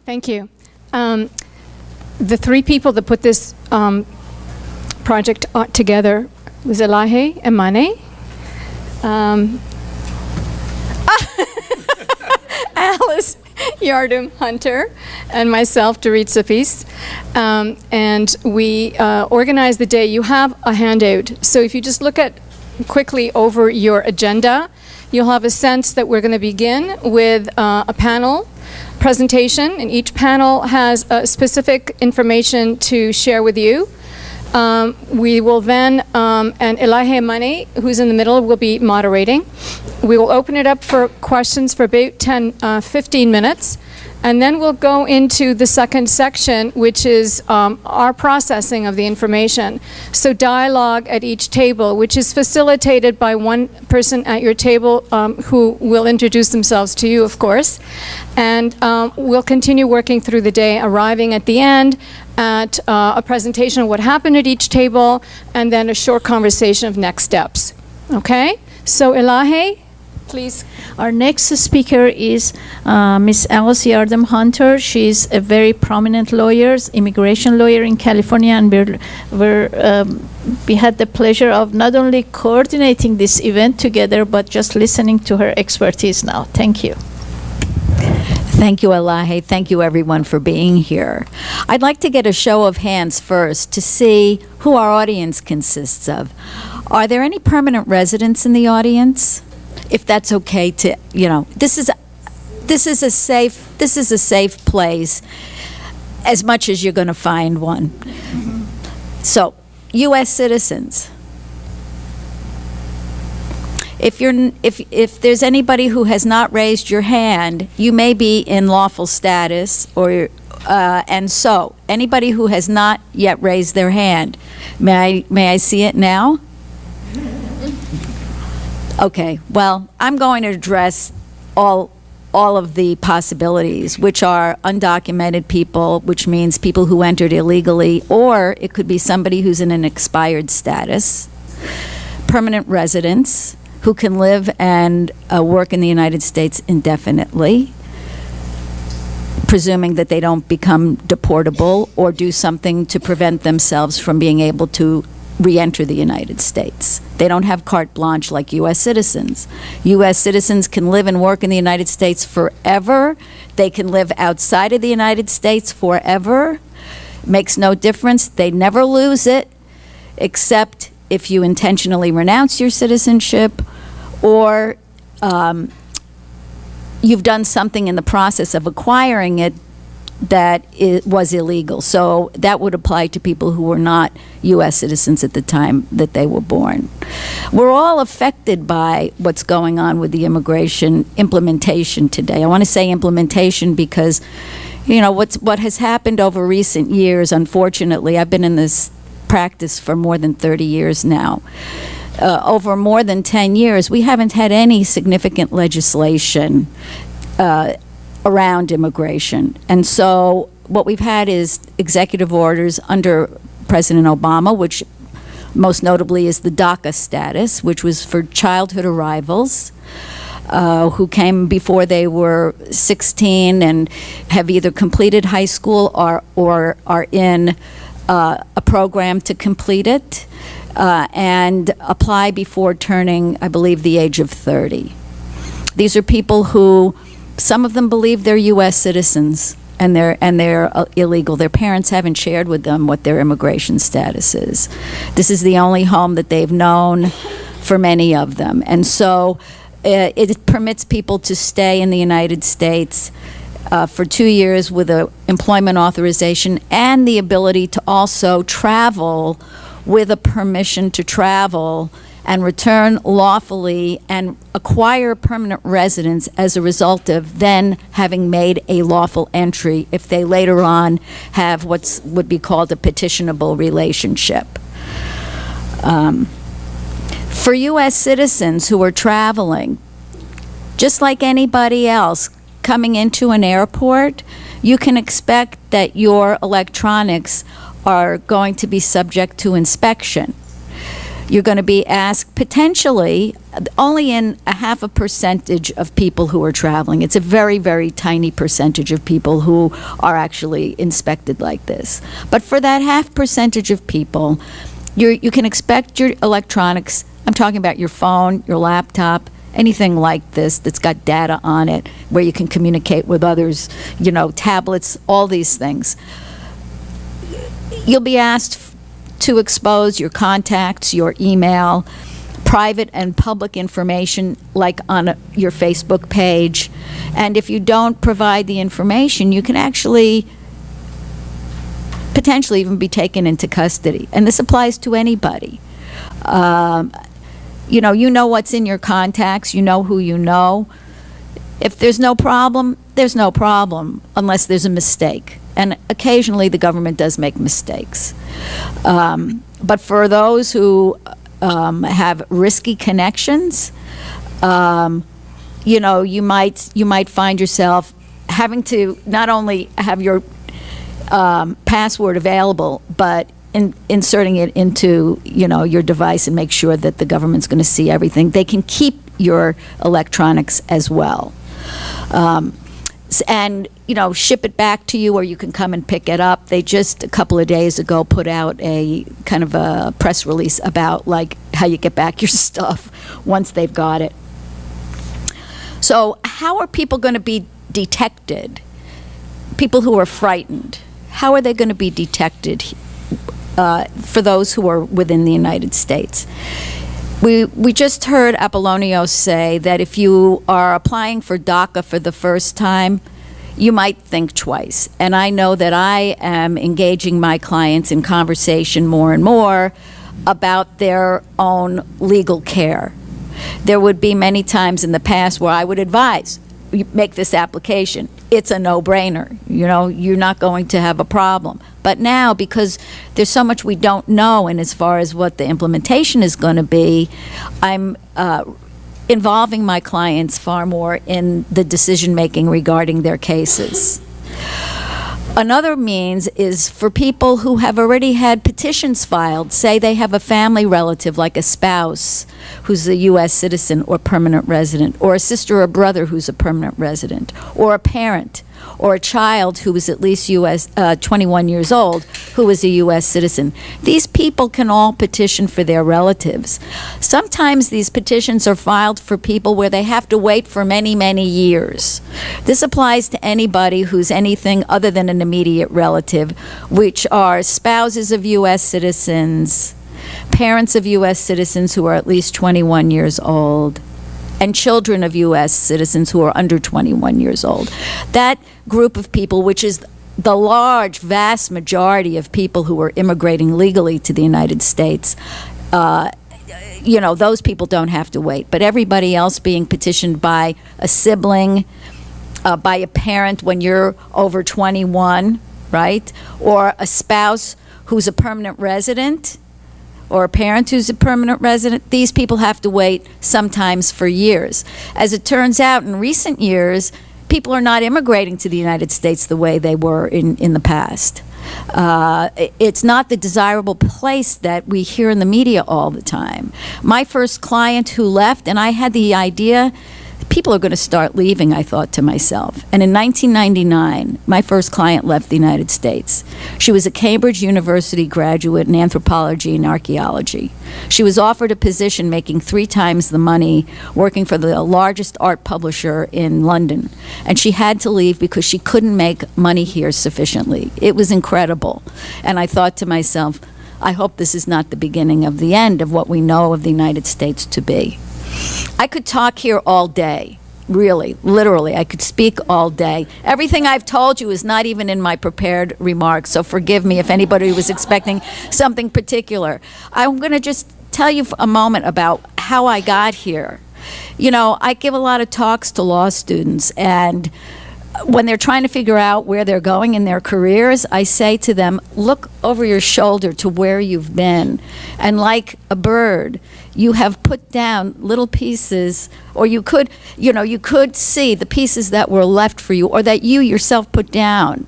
Thank you. The three people that put this project together was Elahe Emane, Alice Yardum Hunter, and myself, Dorit Safis. And we organized the day. You have a handout. So if you just look at quickly over your agenda, you'll have a sense that we're going to begin with a panel presentation, and each panel has specific information to share with you. We will then, and Elahe Emane, who's in the middle, will be moderating. We will open it up for questions for about 15 minutes. And then we'll go into the second section, which is our processing of the information. So dialogue at each table, which is facilitated by one person at your table who will introduce themselves to you, of course. And we'll continue working through the day, arriving at the end at a presentation of what happened at each table, and then a short conversation of next steps. Okay? So Elahe, please. Our next speaker is Miss Alice Yardum Hunter. She's a very prominent lawyer, immigration lawyer in California, and we had the pleasure of not only coordinating this event together, but just listening to her expertise now. Thank you. Thank you, Elahe. Thank you, everyone, for being here. I'd like to get a show of hands first to see who our audience consists of. Are there any permanent residents in the audience? If that's okay to, this is a safe place, as much as you're going to find one. So, U.S. citizens. If there's anybody who has not raised your hand, you may be in lawful status, or and so anybody who has not yet raised their hand, may I see it now? Okay, well, I'm going to address all of the possibilities, which are undocumented people, which means people who entered illegally, or it could be somebody who's in an expired status, permanent residents who can live and work in the United States indefinitely, presuming that they don't become deportable or do something to prevent themselves from being able to re-enter the United States. They don't have carte blanche like U.S. citizens. U.S. citizens can live and work in the United States forever. They can live outside of the United States forever. Makes no difference. They never lose it, except if you intentionally renounce your citizenship, or you've done something in the process of acquiring it that it was illegal. So that would apply to people who were not U.S. citizens at the time that they were born. We're all affected by what's going on with the immigration implementation today. I want to say implementation because, what has happened over recent years, unfortunately, I've been in this practice for more than 30 years now. Over more than 10 years, we haven't had any significant legislation around immigration. And so what we've had is executive orders under President Obama, which most notably is the DACA status, which was for childhood arrivals who came before they were 16 and have either completed high school or are in a program to complete it and apply before turning, I believe, the age of 30. These are people who, some of them believe they're U.S. citizens and they're illegal. Their parents haven't shared with them what their immigration status is. This is the only home that they've known for many of them. And so it permits people to stay in the United States for 2 years with an employment authorization and the ability to also travel with a permission to travel and return lawfully and acquire permanent residence as a result of then having made a lawful entry if they later on have what would be called a petitionable relationship. For U.S. citizens who are traveling, just like anybody else coming into an airport, you can expect that your electronics are going to be subject to inspection. You're going to be asked potentially only in a half a percentage of people who are traveling. It's a very, very tiny percentage of people who are actually inspected like this. But for that half percentage of people, you can expect your electronics, I'm talking about your phone, your laptop, anything like this that's got data on it where you can communicate with others, tablets, all these things. You'll be asked to expose your contacts, your email, private and public information like on your Facebook page. And if you don't provide the information, you can actually potentially even be taken into custody. And this applies to anybody. You know what's in your contacts, you know who you know. If there's no problem, there's no problem unless there's a mistake. And occasionally the government does make mistakes. But for those who have risky connections, you might find yourself having to not only have your password available, but inserting it into your device and make sure that the government's going to see everything. They can keep your electronics as well. And ship it back to you, or you can come and pick it up. They just a couple of days ago put out a kind of a press release about how you get back your stuff once they've got it. So how are people going to be detected? People who are frightened, how are they going to be detected for those who are within the United States? We just heard Apollonio say that if you are applying for DACA for the first time, you might think twice. And I know that I am engaging my clients in conversation more and more about their own legal care. There would be many times in the past where I would advise, you make this application. It's a no-brainer. You're not going to have a problem. But now, because there's so much we don't know, and as far as what the implementation is going to be, I'm involving my clients far more in the decision-making regarding their cases. Another means is for people who have already had petitions filed, say they have a family relative like a spouse who's a U.S. citizen or permanent resident, or a sister or brother who's a permanent resident, or a parent, or a child who is at least 21 years old who is a U.S. citizen. These people can all petition for their relatives. Sometimes these petitions are filed for people where they have to wait for many, many years. This applies to anybody who's anything other than an immediate relative, which are spouses of U.S. citizens, parents of U.S. citizens who are at least 21 years old, and children of U.S. citizens who are under 21 years old. That group of people, which is the large, vast majority of people who are immigrating legally to the United States, those people don't have to wait. But everybody else being petitioned by a sibling, by a parent when you're over 21, right? Or a spouse who's a permanent resident, or a parent who's a permanent resident, these people have to wait sometimes for years. As it turns out, in recent years, people are not immigrating to the United States the way they were in the past. It's not the desirable place that we hear in the media all the time. My first client who left, and I had the idea, people are going to start leaving, I thought to myself. And in 1999, my first client left the United States. She was a Cambridge University graduate in anthropology and archaeology. She was offered a position making 3 times the money, working for the largest art publisher in London. And she had to leave because she couldn't make money here sufficiently. It was incredible. And I thought to myself, I hope this is not the beginning of the end of what we know of the United States to be. I could talk here all day, really, literally. I could speak all day. Everything I've told you is not even in my prepared remarks, so forgive me if anybody was expecting something particular. I'm going to just tell you for a moment about how I got here. I give a lot of talks to law students, and when they're trying to figure out where they're going in their careers, I say to them, look over your shoulder to where you've been. And like a bird, you have put down little pieces, or you could see the pieces that were left for you, or that you yourself put down.